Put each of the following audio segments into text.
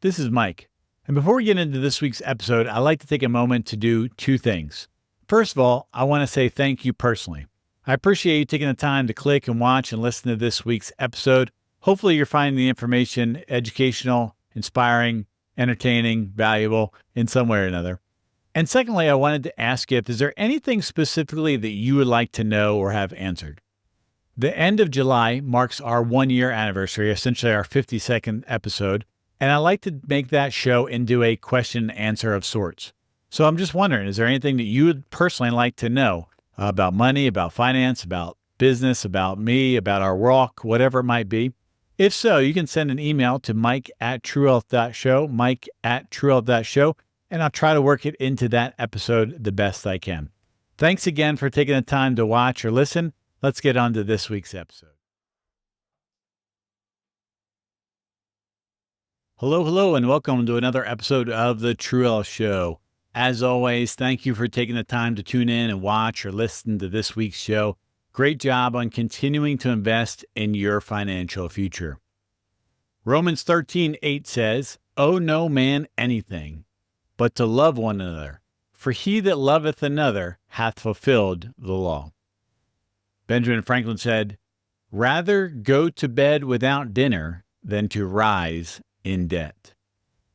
This is Mike. And before we get into this week's episode, I'd like to take a moment to do two things. First of all, I want to say thank you personally. I appreciate you taking the time to click and watch and listen to this week's episode. Hopefully, you're finding the information educational, inspiring, entertaining, valuable in some way or another. And secondly, I wanted to ask you if is there anything specifically that you would like to know or have answered? The end of July marks our 1-year anniversary, essentially our 52nd episode. And I like to make that show into a question and answer of sorts. So I'm just wondering, is there anything that you would personally like to know about money, about finance, about business, about me, about our walk, whatever it might be? If so, you can send an email to mike@truehealth.show, mike@truehealth.show, and I'll try to work it into that episode the best I can. Thanks again for taking the time to watch or listen. Let's get on to this week's episode. Hello, and welcome to another episode of The True Health Show. As always, thank you for taking the time to tune in and watch or listen to this week's show. Great job on continuing to invest in your financial future. Romans 13:8 says, "Owe no man anything, but to love one another. For he that loveth another hath fulfilled the law." Benjamin Franklin said, "Rather go to bed without dinner than to rise in debt."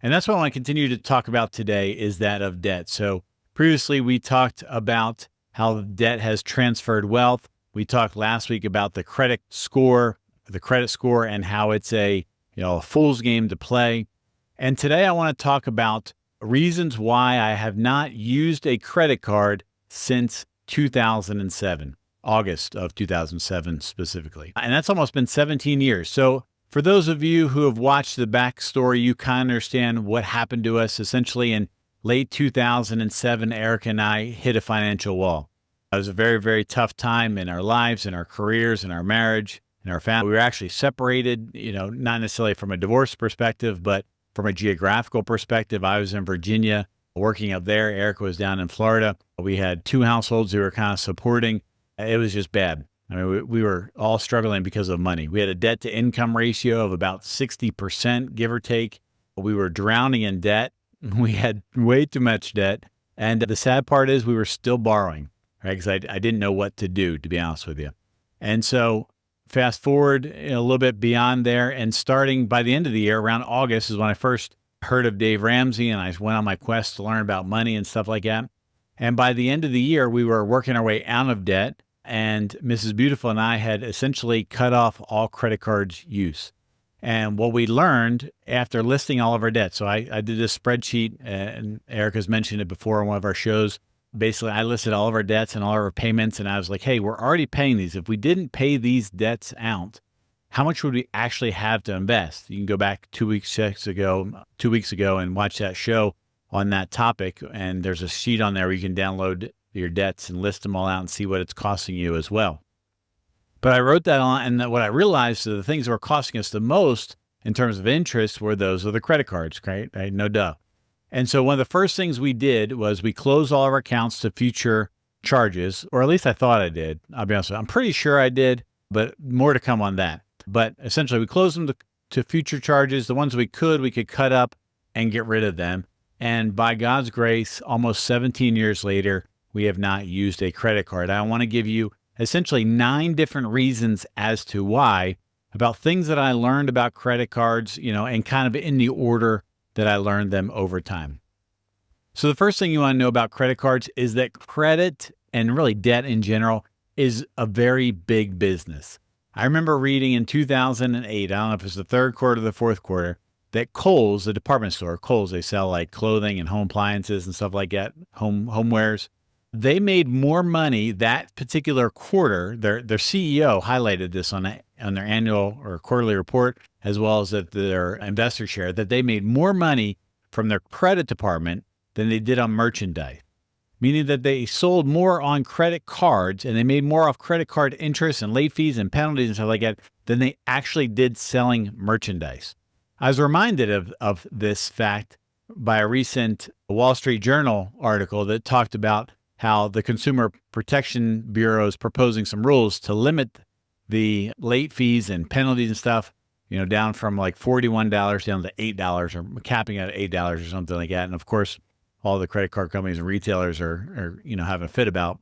And that's what I want to continue to talk about today is that of debt. So previously we talked about how debt has transferred wealth. We talked last week about the credit score and how it's a fool's game to play. And today I want to talk about reasons why I have not used a credit card since 2007, August of 2007 specifically. And that's almost been 17 years. So for those of you who have watched the backstory, you kind of understand what happened to us. Essentially, in late 2007, Erica and I hit a financial wall. It was a very, very tough time in our lives, in our careers, in our marriage, in our family. We were actually separated, not necessarily from a divorce perspective, but from a geographical perspective. I was in Virginia working up there. Erica was down in Florida. We had two households who were kind of supporting. It was just bad. I mean, we were all struggling because of money. We had a debt to income ratio of about 60%, give or take. We were drowning in debt. We had way too much debt. And the sad part is we were still borrowing, right? Because I didn't know what to do, to be honest with you. And so fast forward a little bit beyond there, and starting by the end of the year, around August, is when I first heard of Dave Ramsey, and I went on my quest to learn about money and stuff like that. And by the end of the year, we were working our way out of debt. And Mrs. Beautiful and I had essentially cut off all credit cards use. And what we learned after listing all of our debt, so I did this spreadsheet, and Erica's mentioned it before on one of our shows. Basically, I listed all of our debts and all of our payments, and I was like, hey, we're already paying these. If we didn't pay these debts out, how much would we actually have to invest? You can go back 2 weeks ago and watch that show on that topic. And there's a sheet on there where you can download your debts and list them all out and see what it's costing you as well. But I wrote that on, and what I realized are the things that were costing us the most in terms of interest were those of the credit cards, right? No duh. And so one of the first things we did was we closed all of our accounts to future charges, or at least I thought I did. I'll be honest with you. I'm pretty sure I did, but more to come on that. But essentially we closed them to future charges. The ones we could cut up and get rid of them. And by God's grace, almost 17 years later, we have not used a credit card. I want to give you essentially 9 different reasons as to why, about things that I learned about credit cards, and kind of in the order that I learned them over time. So the first thing you want to know about credit cards is that credit, and really debt in general, is a very big business. I remember reading in 2008, I don't know if it was the third quarter or the fourth quarter, that Kohl's, the department store, Kohl's, they sell like clothing and home appliances and stuff like that, homewares. They made more money that particular quarter. Their CEO highlighted this on their annual or quarterly report, as well as at their investor share, that they made more money from their credit department than they did on merchandise, meaning that they sold more on credit cards and they made more off credit card interest and late fees and penalties and stuff like that than they actually did selling merchandise. I was reminded of this fact by a recent Wall Street Journal article that talked about how the Consumer Protection Bureau is proposing some rules to limit the late fees and penalties and stuff, down from like $41 down to $8 or capping at $8 or something like that. And of course, all the credit card companies and retailers are having a fit about.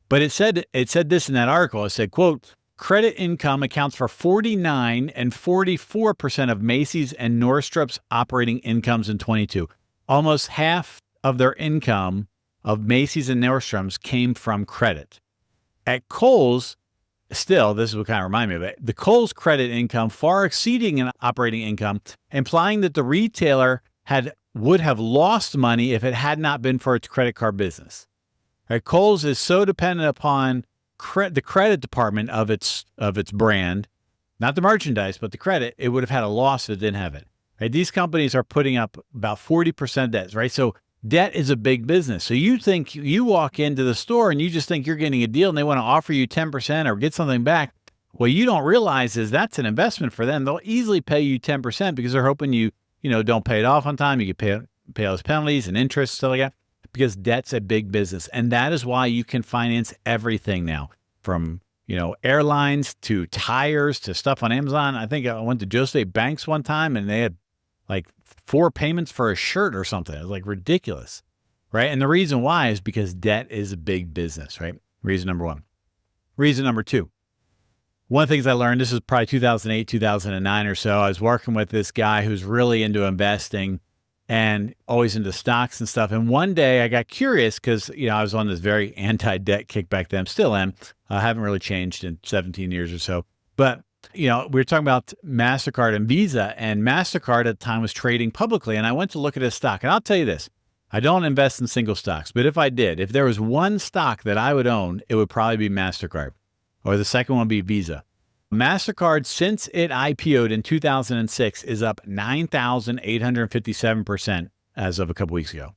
But it said this in that article. It said, quote, credit income accounts for 49 and 44% of Macy's and Nordstrom's operating incomes in 22. Almost half of their income of Macy's and Nordstrom's came from credit. At Kohl's, still, this is what kind of reminded me of it, the Kohl's credit income far exceeding an operating income, implying that the retailer would have lost money if it had not been for its credit card business. Right? Kohl's is so dependent upon the credit department of its brand, not the merchandise, but the credit. It would have had a loss if it didn't have it. Right? These companies are putting up about 40% debt, right? So debt is a big business. So you think you walk into the store and you just think you're getting a deal and they want to offer you 10% or get something back. What you don't realize is that's an investment for them. They'll easily pay you 10% because they're hoping you don't pay it off on time. You can pay all those penalties and interest, stuff like that, because debt's a big business. And that is why you can finance everything now, from, airlines to tires to stuff on Amazon. I think I went to Jose Banks one time and they had like 4 payments for a shirt or something. It was like ridiculous, right? And the reason why is because debt is a big business, right? Reason number one. Reason number two. One of the things I learned, this is probably 2008, 2009 or so, I was working with this guy who's really into investing and always into stocks and stuff. And one day I got curious because, I was on this very anti-debt kick back then, still am. I haven't really changed in 17 years or so. But, we were talking about MasterCard and Visa, and MasterCard at the time was trading publicly. And I went to look at his stock. And I'll tell you this, I don't invest in single stocks, but if I did, if there was one stock that I would own, it would probably be MasterCard, or the second one would be Visa. MasterCard, since it IPO'd in 2006, is up 9,857% as of a couple weeks ago.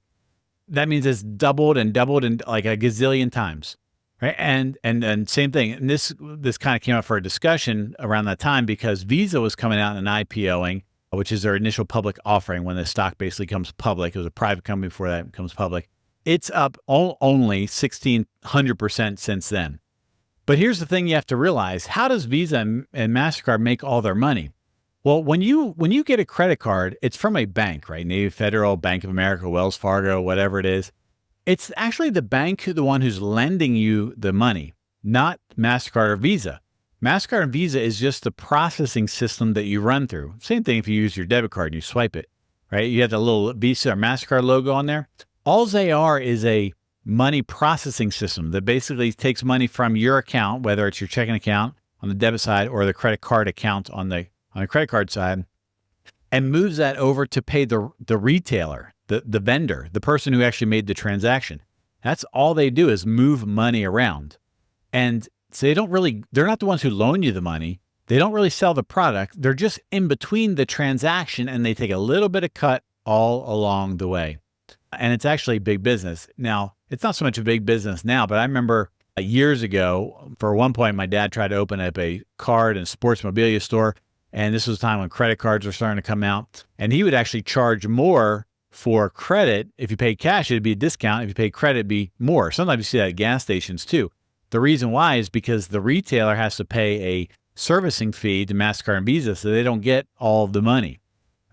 That means it's doubled and like a gazillion times, right? And same thing. And this kind of came up for a discussion around that time because Visa was coming out and IPOing, which is their initial public offering when the stock basically comes public. It was a private company before that becomes public. It's up only 1,600% since then. But here's the thing you have to realize. How does Visa and MasterCard make all their money? Well, when you get a credit card, it's from a bank, right? Navy Federal, Bank of America, Wells Fargo, whatever it is. It's actually the bank, the one who's lending you the money, not MasterCard or Visa. MasterCard and Visa is just the processing system that you run through. Same thing if you use your debit card and you swipe it, right? You have the little Visa or MasterCard logo on there. All they are is a money processing system that basically takes money from your account, whether it's your checking account on the debit side or the credit card account on the credit card side, and moves that over to pay the retailer, the vendor, the person who actually made the transaction. That's all they do is move money around. And so they're not the ones who loan you the money. They don't really sell the product. They're just in between the transaction and they take a little bit of cut all along the way. And it's actually big business. Now, it's not so much a big business now, but I remember years ago, for one point, my dad tried to open up a card and sports memorabilia store. And this was a time when credit cards were starting to come out. And he would actually charge more for credit. If you paid cash, it'd be a discount. If you paid credit, it'd be more. Sometimes you see that at gas stations too. The reason why is because the retailer has to pay a servicing fee to MasterCard and Visa, so they don't get all of the money,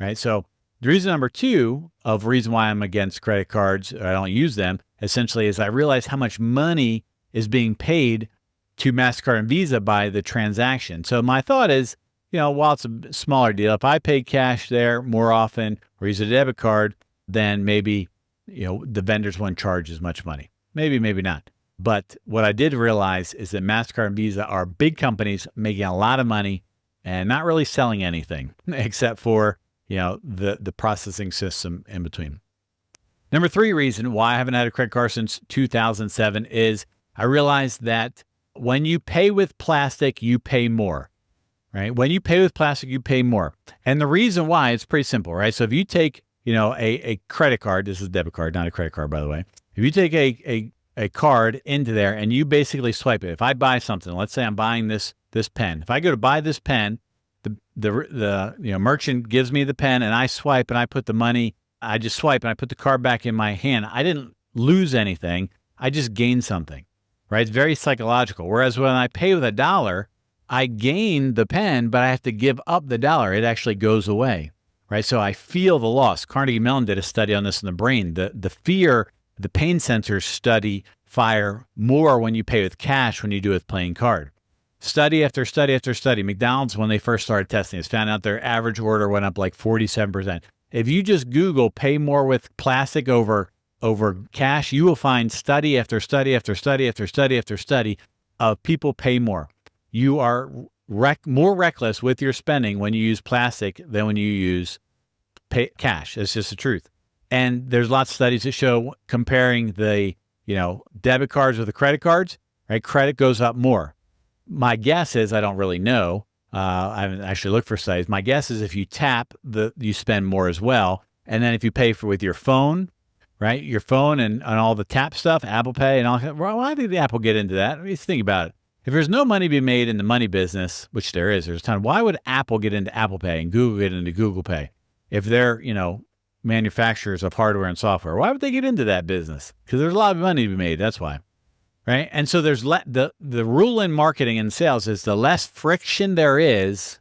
right? So the reason number two of reason why I'm against credit cards, or I don't use them, essentially is I realize how much money is being paid to MasterCard and Visa by the transaction. So my thought is, while it's a smaller deal, if I pay cash there more often or use a debit card, then maybe, the vendors won't charge as much money. Maybe, maybe not. But what I did realize is that MasterCard and Visa are big companies making a lot of money and not really selling anything except for, the processing system in between. Number three reason why I haven't had a credit card since 2007 is I realized that when you pay with plastic, you pay more, right? When you pay with plastic, you pay more. And the reason why, it's pretty simple, right? So if you take, a credit card, this is a debit card, not a credit card, by the way. If you take a card into there and you basically swipe it. If I buy something, let's say I'm buying this pen. If I go to buy this pen, the merchant gives me the pen and I swipe and I put the money, I just swipe and I put the card back in my hand. I didn't lose anything. I just gained something, right? It's very psychological. Whereas when I pay with $1, I gain the pen, but I have to give up the dollar. It actually goes away, right? So I feel the loss. Carnegie Mellon did a study on this in the brain. The fear, the pain sensors fire more when you pay with cash when you do with playing card. Study after study after study. McDonald's, when they first started testing this, found out their average order went up like 47%. If you just Google pay more with plastic over cash, you will find study after study after study after study after study of people pay more. You are more reckless with your spending when you use plastic than when you use cash. It's just the truth. And there's lots of studies that show comparing the, debit cards with the credit cards, right? Credit goes up more. My guess is, I don't really know. I haven't actually looked for studies. My guess is if you tap, you spend more as well. And then if you pay with your phone, right? Your phone and all the tap stuff, Apple Pay and all that. Well, why did the Apple get into that? I mean, think about it. If there's no money to be made in the money business, which there's a ton, why would Apple get into Apple Pay and Google get into Google Pay? If they're, manufacturers of hardware and software, why would they get into that business? Because there's a lot of money to be made. That's why, right? And so there's the rule in marketing and sales is the less friction there is,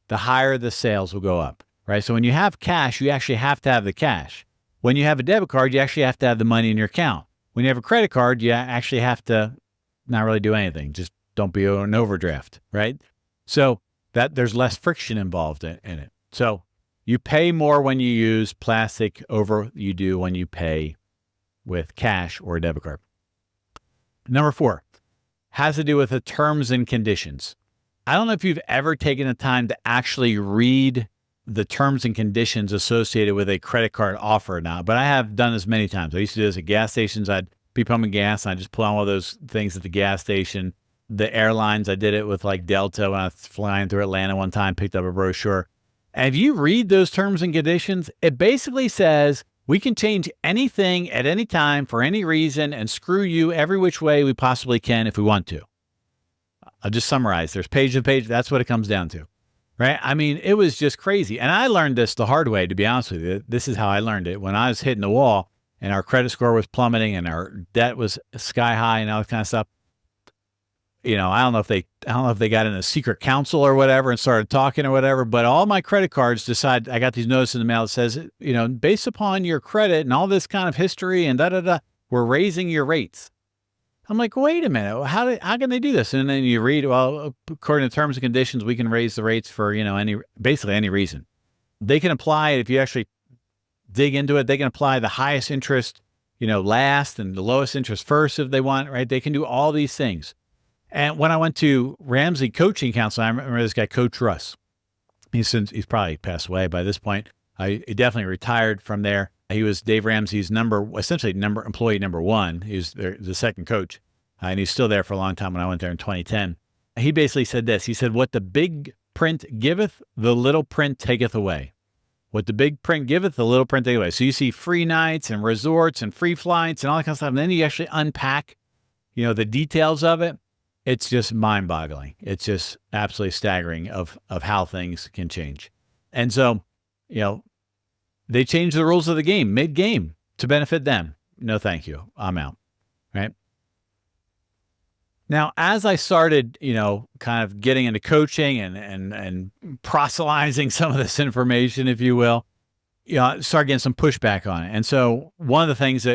the higher the sales will go up, right? So when you have cash, you actually have to have the cash. When you have a debit card, you actually have to have the money in your account. When you have a credit card, you actually have to not really do anything. Just don't be an overdraft, right? So that there's less friction involved in it. So you pay more when you use plastic over you do when you pay with cash or a debit card. Number 4 has to do with the terms and conditions. I don't know if you've ever taken the time to actually read the terms and conditions associated with a credit card offer or not, but I have done this many times. I used to do this at gas stations. I'd be pumping gas and I just put on all those things at the gas station. The airlines, I did it with like Delta when I was flying through Atlanta one time, picked up a brochure. And if you read those terms and conditions, it basically says we can change anything at any time for any reason and screw you every which way we possibly can if we want to. I'll just summarize. There's page to page. That's what it comes down to, right? I mean, it was just crazy. And I learned this the hard way, to be honest with you. This is how I learned it. When I was hitting the wall and our credit score was plummeting and our debt was sky high and all that kind of stuff, I don't know if they got in a secret council or whatever and started talking or whatever, but all my credit cards I got these notices in the mail that says, based upon your credit and all this kind of history and we're raising your rates. I'm like, wait a minute, how can they do this? And then you read, well, according to terms and conditions, we can raise the rates for, basically any reason. They can apply it if you actually dig into it. They can apply the highest interest, last and the lowest interest first if they want, right? They can do all these things. And when I went to Ramsey Coaching Council, I remember this guy, Coach Russ. He's probably passed away by this point. He definitely retired from there. He was Dave Ramsey's employee number 1. He was the second coach. And he's still there for a long time when I went there in 2010. He basically said this. He said, what the big print giveth, the little print taketh away. What the big print giveth, the little print taketh away. So you see free nights and resorts and free flights and all that kind of stuff. And then you actually unpack, the details of it. It's just mind-boggling. It's just absolutely staggering of how things can change. And so, they changed the rules of the game mid-game to benefit them. No, thank you. I'm out. Right? Now, as I started, kind of getting into coaching and proselytizing some of this information, if you will, I started getting some pushback on it. And so one of the things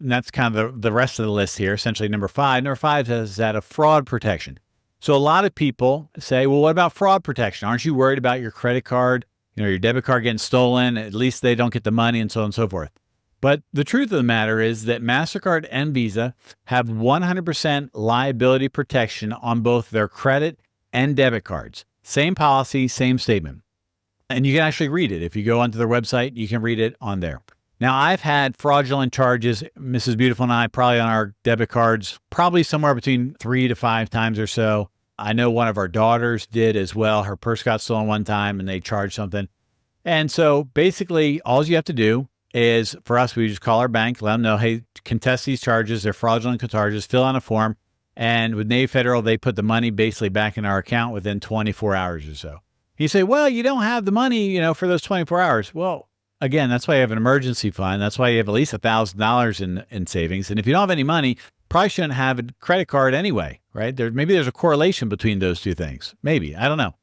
that's kind of the rest of the list here, essentially number 5 is that of fraud protection. So a lot of people say, well, what about fraud protection? Aren't you worried about your credit card, your debit card getting stolen? At least they don't get the money and so on and so forth. But the truth of the matter is that MasterCard and Visa have 100% liability protection on both their credit and debit cards. Same policy, same statement. And you can actually read it. If you go onto their website, you can read it on there. Now, I've had fraudulent charges, Mrs. Beautiful and I, probably on our debit cards, probably somewhere between 3 to 5 times or so. I know one of our daughters did as well. Her purse got stolen one time and they charged something. And so basically, all you have to do is, for us, we just call our bank, let them know, hey, contest these charges. They're fraudulent charges. Fill out a form. And with Navy Federal, they put the money basically back in our account within 24 hours or so. You say, well, you don't have the money, for those 24 hours. Well, again, that's why you have an emergency fund. That's why you have at least $1,000 in savings. And if you don't have any money, probably shouldn't have a credit card anyway, right? Maybe there's a correlation between those two things. Maybe, I don't know.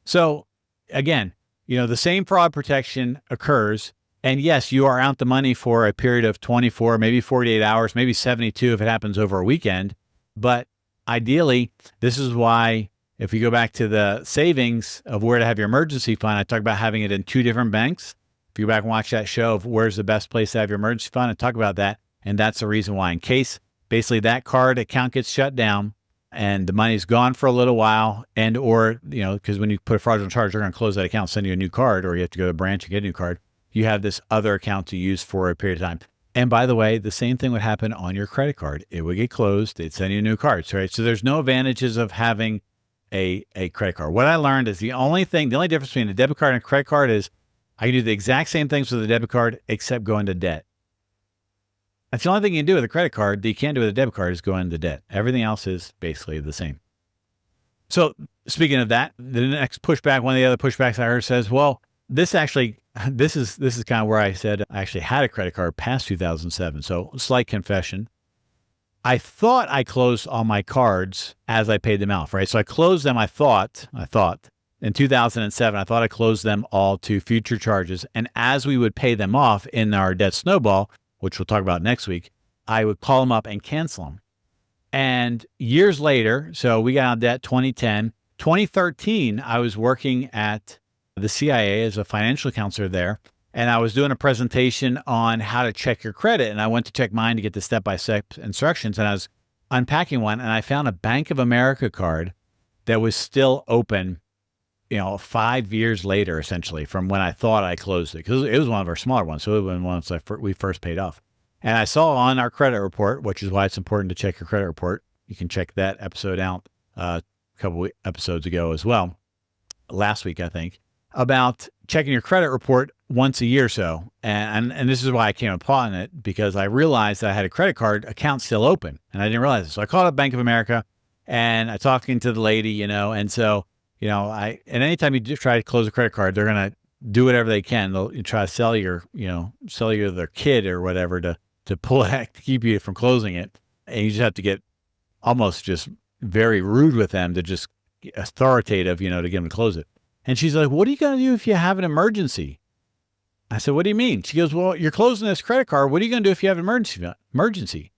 So again, the same fraud protection occurs. And yes, you are out the money for a period of 24, maybe 48 hours, maybe 72 if it happens over a weekend. But ideally, this is why if you go back to the savings of where to have your emergency fund, I talk about having it in 2 different banks. If you go back and watch that show of where's the best place to have your emergency fund, I talk about that. And that's the reason why, in case basically that card account gets shut down and the money's gone for a little while, and or, because when you put a fraudulent charge, they're going to close that account, send you a new card, or you have to go to the branch and get a new card. You have this other account to use for a period of time. And by the way, the same thing would happen on your credit card. It would get closed. They'd send you a new card, right? So there's no advantages of having a credit card. What I learned is the only difference between a debit card and a credit card is I can do the exact same things with a debit card except go into debt. That's the only thing you can do with a credit card that you can't do with a debit card is go into debt. Everything else is basically the same. So speaking of that, the next pushback, one of the other pushbacks I heard says, well, this is kind of where I said I actually had a credit card past 2007. So slight confession. I thought I closed all my cards as I paid them out, right? So I closed them, I thought in 2007, I thought I closed them all to future charges. And as we would pay them off in our debt snowball, which we'll talk about next week, I would call them up and cancel them. And years later, so we got out of debt 2010, 2013, I was working at the CIA as a financial counselor there. And I was doing a presentation on how to check your credit. And I went to check mine to get the step-by-step instructions. And I was unpacking one and I found a Bank of America card that was still open, 5 years later, essentially, from when I thought I closed it. Because it was one of our smaller ones. So it was one we first paid off. And I saw on our credit report, which is why it's important to check your credit report. You can check that episode out a couple episodes ago as well. Last week, I think, about checking your credit report once a year or so. And this is why I came upon it, because I realized that I had a credit card account still open and I didn't realize it. So I called up Bank of America and I talked to the lady, and so, and anytime you try to close a credit card, they're going to do whatever they can. They'll try to sell you their kid or whatever to pull it, to keep you from closing it. And you just have to get almost just very rude with them to just authoritative, to get them to close it. And she's like, what are you going to do if you have an emergency? I said, what do you mean? She goes, well, you're closing this credit card. What are you going to do if you have an emergency?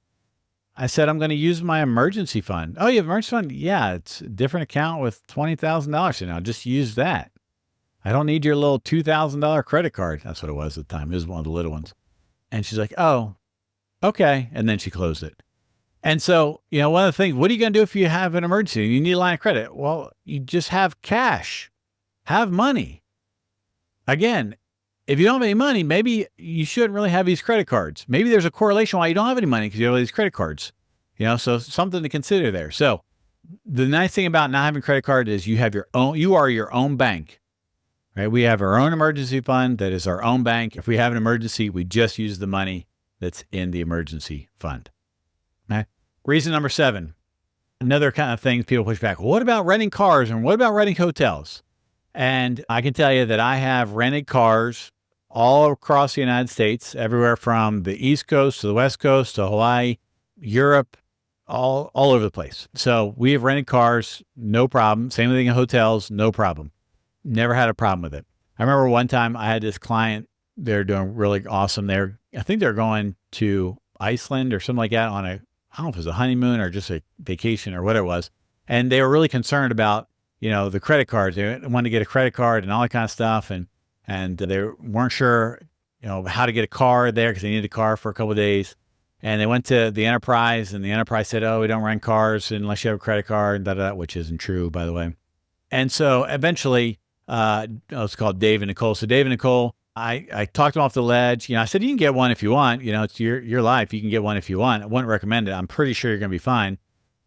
I said, I'm going to use my emergency fund. Oh, you have an emergency fund? Yeah, it's a different account with $20,000 in it. I'll just use that. I don't need your little $2,000 credit card. That's what it was at the time. It was one of the little ones. And she's like, oh, okay. And then she closed it. And so, one of the things, what are you going to do if you have an emergency? You need a line of credit. Well, you just have cash. Have money. Again, if you don't have any money, maybe you shouldn't really have these credit cards. Maybe there's a correlation why you don't have any money because you have all these credit cards. So something to consider there. So the nice thing about not having a credit card is you are your own bank, right? We have our own emergency fund that is our own bank. If we have an emergency, we just use the money that's in the emergency fund. Okay? Reason number 7, another kind of thing people push back. Well, what about renting cars and what about renting hotels? And I can tell you that I have rented cars all across the United States, everywhere from the East Coast to the West Coast to Hawaii, Europe, all over the place. So we have rented cars, no problem. Same thing in hotels, no problem. Never had a problem with it. I remember one time I had this client, they're doing really awesome. I think they're going to Iceland or something like that on I don't know if it was a honeymoon or just a vacation or whatever it was. And they were really concerned about the credit cards. They wanted to get a credit card and all that kind of stuff. And they weren't sure, how to get a car there because they needed a car for a couple of days. And they went to the Enterprise and the Enterprise said, oh, we don't rent cars unless you have a credit card, which isn't true, by the way. And so eventually, it's called Dave and Nicole. So Dave and Nicole, I talked them off the ledge. I said, you can get one if you want, it's your life. You can get one if you want. I wouldn't recommend it. I'm pretty sure you're going to be fine.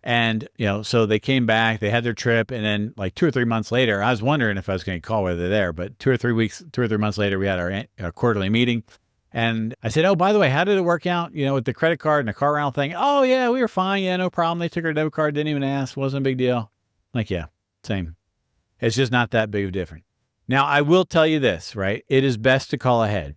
And, so they came back, they had their trip. And then like 2 or 3 months later, I was wondering if I was going to call whether they're there, but 2 or 3 months later, we had our quarterly meeting. And I said, oh, by the way, how did it work out, with the credit card and the car rental thing? Oh yeah, we were fine. Yeah, no problem. They took our debit card, didn't even ask. Wasn't a big deal. Like, yeah, same. It's just not that big of a difference. Now I will tell you this, right? It is best to call ahead.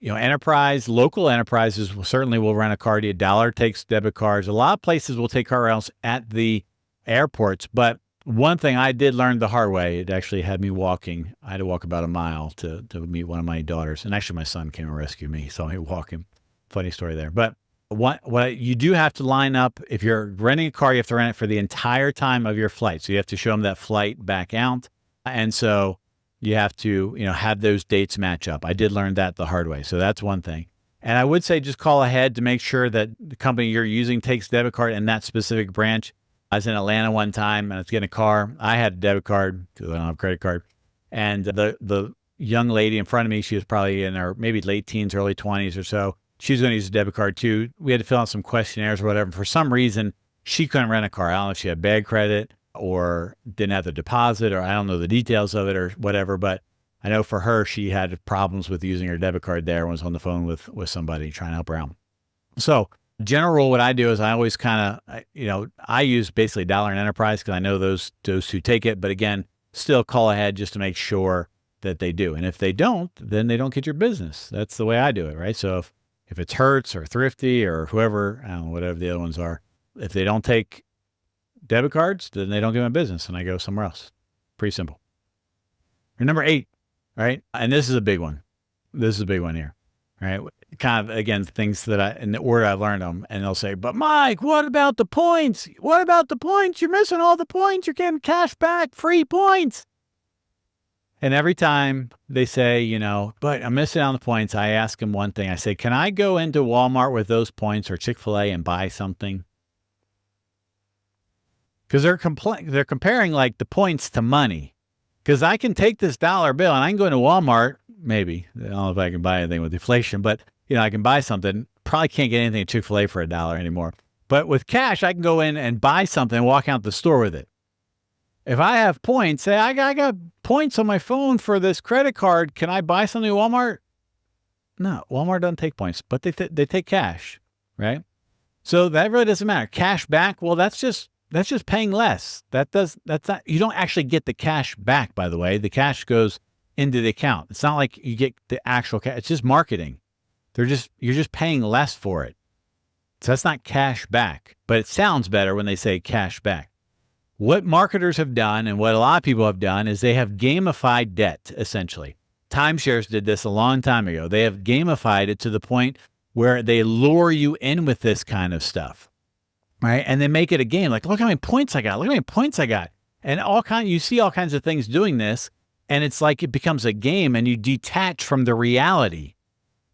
local enterprises certainly will rent a car to you. Dollar takes debit cards. A lot of places will take car rentals at the airports. But one thing I did learn the hard way, it actually had me walking. I had to walk about a mile to meet one of my daughters. And actually, my son came and rescued me. So I walk him. Funny story there. But what you do have to line up, if you're renting a car, you have to rent it for the entire time of your flight. So you have to show them that flight back out. And so you have to, have those dates match up. I did learn that the hard way. So that's one thing. And I would say just call ahead to make sure that the company you're using takes debit card in that specific branch. I was in Atlanta one time and I was getting a car. I had a debit card because I don't have a credit card. And the young lady in front of me, she was probably in her maybe late teens, early 20s or so. She was going to use a debit card too. We had to fill out some questionnaires or whatever. For some reason, she couldn't rent a car. I don't know if she had bad credit or didn't have the deposit, or I don't know the details of it or whatever, but I know for her, she had problems with using her debit card there and was on the phone with somebody trying to help her out. So general rule, what I do is I always kind of, I use basically Dollar and Enterprise because I know those who take it, but again, still call ahead just to make sure that they do. And if they don't, then they don't get your business. That's the way I do it, right? So if it's Hertz or Thrifty or whoever, I don't know, whatever the other ones are, if they don't take debit cards, then they don't get my business and I go somewhere else. Pretty simple. And number 8, right? And this is a big one. This is a big one here, right? Kind of, again, things that in the order I learned them, and they'll say, but Mike, what about the points? What about the points? You're missing all the points. You're getting cash back, free points. And every time they say, but I'm missing out on the points, I ask them one thing. I say, can I go into Walmart with those points or Chick-fil-A and buy something? Because they're comparing like the points to money. Because I can take this dollar bill and I can go into Walmart, maybe. I don't know if I can buy anything with inflation, but I can buy something. Probably can't get anything at Chick-fil-A for $1 anymore. But with cash, I can go in and buy something and walk out the store with it. If I have points, say I got points on my phone for this credit card, can I buy something at Walmart? No, Walmart doesn't take points, but they take cash, right? So that really doesn't matter. Cash back, well, that's just paying less. That's not, you don't actually get the cash back, by the way. The cash goes into the account. It's not like you get the actual cash. It's just marketing. You're just paying less for it. So that's not cash back, but it sounds better when they say cash back. What marketers have done and what a lot of people have done is they have gamified debt, essentially. Timeshares did this a long time ago. They have gamified it to the point where they lure you in with this kind of stuff, right? And they make it a game. Like, look how many points I got. Look how many points I got. And you see all kinds of things doing this, and it's like it becomes a game and you detach from the reality,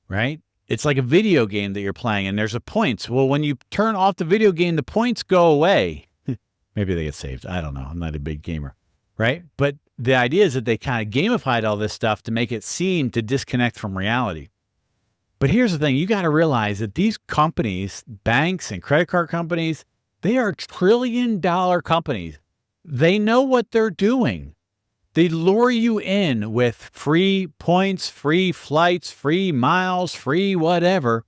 right? It's like a video game that you're playing and there's a points. Well, when you turn off the video game, the points go away. Maybe they get saved. I don't know. I'm not a big gamer, right? But the idea is that they kind of gamified all this stuff to make it seem to disconnect from reality. But here's the thing. You got to realize that these companies, banks and credit card companies, they are trillion-dollar companies. They know what they're doing. They lure you in with free points, free flights, free miles, free whatever.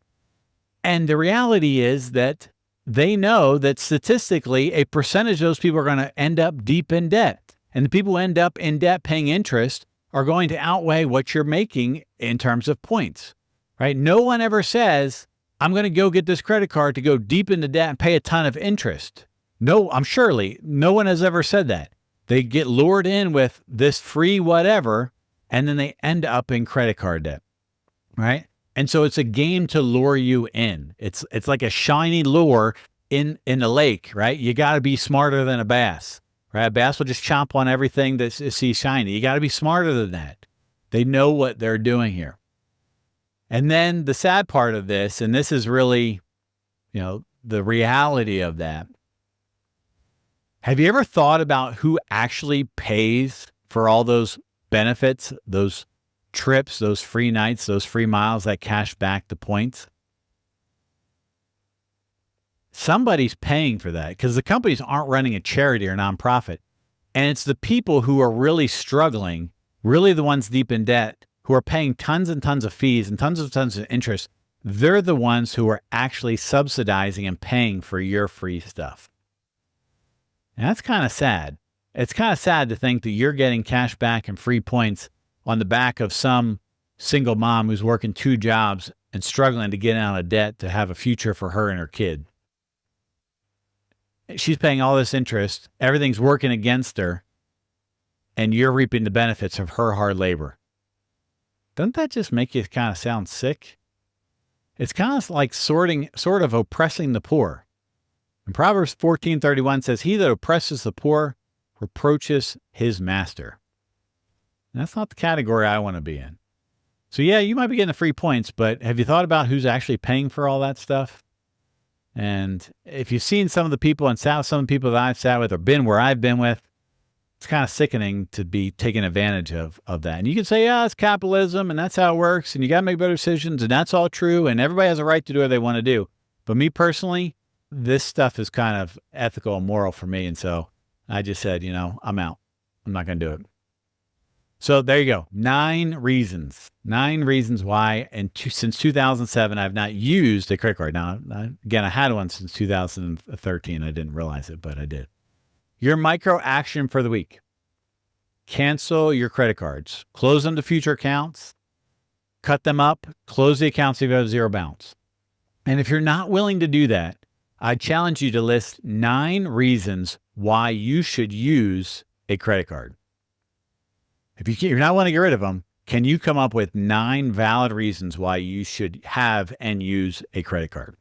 And the reality is that they know that statistically, a percentage of those people are going to end up deep in debt. And the people who end up in debt paying interest are going to outweigh what you're making in terms of points, right? No one ever says, I'm going to go get this credit card to go deep into debt and pay a ton of interest. No, no one has ever said that. They get lured in with this free whatever, and then they end up in credit card debt, right? And so it's a game to lure you in. It's like a shiny lure in the lake, right? You got to be smarter than a bass, right? A bass will just chomp on everything that sees shiny. You got to be smarter than that. They know what they're doing here. And then the sad part of this, and this is really, the reality of that. Have you ever thought about who actually pays for all those benefits, those trips, those free nights, those free miles that cash back the points? Somebody's paying for that because the companies aren't running a charity or nonprofit. And it's the people who are really struggling, really the ones deep in debt, who are paying tons and tons of fees and tons of interest. They're the ones who are actually subsidizing and paying for your free stuff. And that's kind of sad. It's kind of sad to think that you're getting cash back and free points on the back of some single mom who's working 2 jobs and struggling to get out of debt to have a future for her and her kid. She's paying all this interest, everything's working against her, and you're reaping the benefits of her hard labor. Doesn't that just make you kind of sound sick? It's kind of like sort of oppressing the poor. And Proverbs 14:31 says, "He that oppresses the poor reproaches his master." And that's not the category I want to be in. So yeah, you might be getting the free points, but have you thought about who's actually paying for all that stuff? And if you've seen some of the people in South, some of the people that I've sat with or been where I've been with, it's kind of sickening to be taking advantage of that. And you can say, yeah, it's capitalism and that's how it works. And you got to make better decisions. And that's all true. And everybody has a right to do what they want to do. But me personally, this stuff is kind of ethical and moral for me. And so I just said, I'm out. I'm not going to do it. So there you go. 9 reasons why since 2007, I've not used a credit card. Now, again, I had one since 2013. I didn't realize it, but I did. Your micro action for the week: cancel your credit cards, close them to future accounts, cut them up, close the accounts if you have 0 balance. And if you're not willing to do that, I challenge you to list 9 reasons why you should use a credit card. If you're not wanting to get rid of them, can you come up with 9 valid reasons why you should have and use a credit card?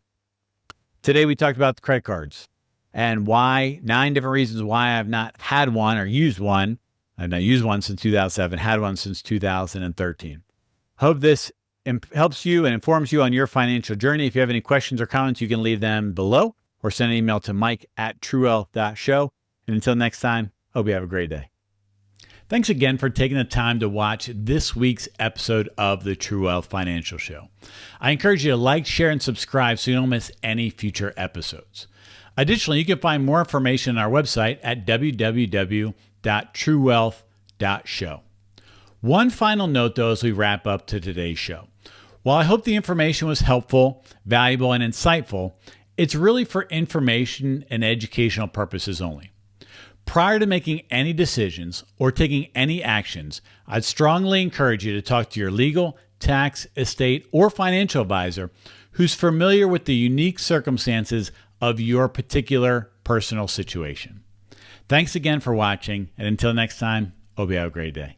Today, we talked about the credit cards and 9 different reasons why I've not had one or used one. I've not used one since 2007, had one since 2013. Hope this helps you and informs you on your financial journey. If you have any questions or comments, you can leave them below or send an email to mike@truewealth.show. And until next time, hope you have a great day. Thanks again for taking the time to watch this week's episode of the True Wealth Financial Show. I encourage you to like, share, and subscribe so you don't miss any future episodes. Additionally, you can find more information on our website at www.truewealth.show. One final note, though, as we wrap up to today's show. While I hope the information was helpful, valuable, and insightful, it's really for information and educational purposes only. Prior to making any decisions or taking any actions, I'd strongly encourage you to talk to your legal, tax, estate, or financial advisor who's familiar with the unique circumstances of your particular personal situation. Thanks again for watching, and until next time, hope you have a great day.